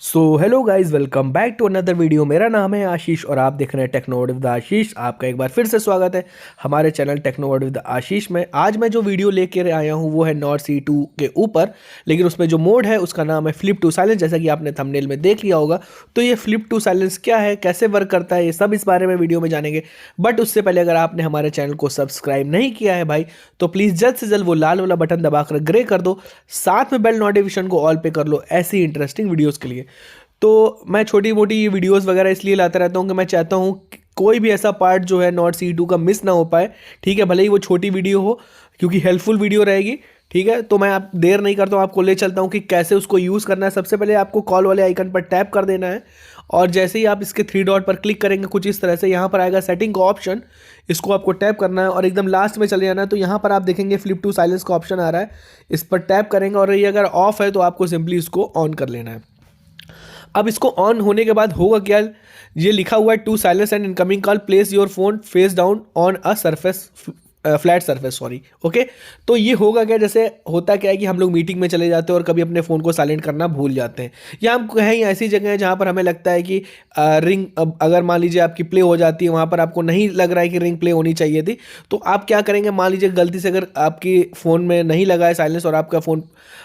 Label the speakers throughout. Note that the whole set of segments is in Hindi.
Speaker 1: So hello guys, welcome back to another video. मेरा नाम है आशीष और आप देख रहे हैं टेक्नोवर्ड विद आशीष। आपका एक बार फिर से स्वागत है हमारे चैनल टेक्नोवर्ड विद आशीष में। आज मैं जो वीडियो लेकर आया हूँ वो है नॉर्ड C2 के ऊपर, लेकिन उसमें जो मोड है उसका नाम है फ्लिप टू साइलेंस, जैसा कि आपने थंबनेल में देख लिया होगा। तो ये फ्लिप टू साइलेंस क्या है, कैसे वर्क करता है, ये सब इस बारे में वीडियो में जानेंगे। बट उससे पहले अगर आपने हमारे चैनल को सब्सक्राइब नहीं किया है भाई, तो प्लीज़ जल्द से जल्द वो लाल वाला बटन दबाकर ग्रे कर दो, साथ में बेल नोटिफिकेशन को ऑल पे कर लो ऐसी इंटरेस्टिंग वीडियोज़ के लिए। तो मैं छोटी मोटी ये वीडियोस वगैरह इसलिए लाता रहता हूँ कि मैं चाहता हूँ कि कोई भी ऐसा पार्ट जो है नॉर्ड C2 का मिस ना हो पाए। ठीक है, भले ही वो छोटी वीडियो हो, क्योंकि हेल्पफुल वीडियो रहेगी। ठीक है, तो मैं आप देर नहीं करता हूँ, आपको ले चलता हूँ कि कैसे उसको यूज़ करना है। सबसे पहले आपको कॉल वाले आइकन पर टैप कर देना है और जैसे ही आप इसके 3 डॉट पर क्लिक करेंगे कुछ इस तरह से यहाँ पर आएगा सेटिंग का ऑप्शन, इसको आपको टैप करना है और एकदम लास्ट में चले जाना है। तो यहाँ पर आप देखेंगे फ्लिप टू साइलेंस का ऑप्शन आ रहा है, इस पर टैप करेंगे और ये अगर ऑफ है तो आपको सिंपली इसको ऑन कर लेना है। अब इसको ऑन होने के बाद होगा क्या, ये लिखा हुआ है to silence and incoming call, place your phone face down on a surface, flat surface, sorry. Okay, तो ये होगा क्या, जैसे होता क्या है कि हम लोग मीटिंग में चले जाते हैं और कभी अपने फ़ोन को साइलेंट करना भूल जाते हैं, या हम कहीं ऐसी जगह है जहाँ पर हमें लगता है कि रिंग अगर मान लीजिए आपकी प्ले हो जाती है, वहाँ पर आपको नहीं लग रहा है कि रिंग प्ले होनी चाहिए थी, तो आप क्या करेंगे, मान लीजिए गलती से अगर आपकी फ़ोन में नहीं लगा है साइलेंस और आपका फ़ोन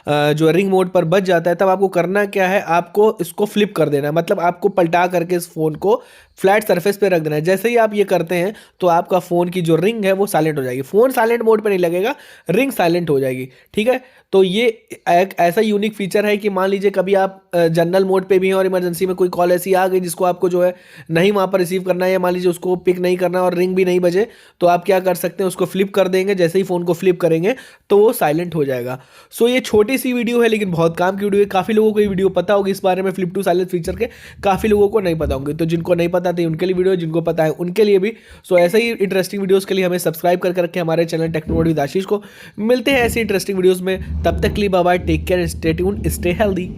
Speaker 1: जो रिंग मोड पर बच जाता है, तब आपको करना क्या है, आपको इसको फ्लिप कर देना है। मतलब आपको पलटा करके इस फ़ोन को फ्लैट सरफेस पे रख देना है। जैसे ही आप ये करते हैं तो आपका फ़ोन की जो रिंग है वो साइलेंट हो जाएगी। फ़ोन साइलेंट मोड पे नहीं लगेगा, रिंग साइलेंट हो जाएगी। ठीक है, तो ये एक ऐसा यूनिक फीचर है कि मान लीजिए कभी आप जनरल मोड पे भी हैं और इमरजेंसी में कोई कॉल ऐसी आ गई जिसको आपको जो है नहीं वहाँ पर रिसीव करना है, या मान लीजिए उसको पिक नहीं करना और रिंग भी नहीं बजे, तो आप क्या कर सकते हैं, उसको फ्लिप कर देंगे। जैसे ही फ़ोन को फ्लिप करेंगे तो वो साइलेंट हो जाएगा। सो ये छोटी सी वीडियो है लेकिन बहुत काम की वीडियो है। काफ़ी लोगों को ये वीडियो पता होगी इस बारे में, फ्लिप टू साइलेंस फीचर के, काफ़ी लोगों को नहीं पता होंगे। तो जिनको नहीं पता थे उनके लिए वीडियो, जिनको पता है उनके लिए भी। सो ऐसे ही इंटरेस्टिंग वीडियोज़ के लिए हमें सब्सक्राइब करके रखें हमारे चैनल टेक्नोवर्ड विद आशीष को। मिलते हैं ऐसी इंटरेस्टिंग वीडियोज़ में, तब तक के लिए bye bye, take care, stay tuned, stay healthy.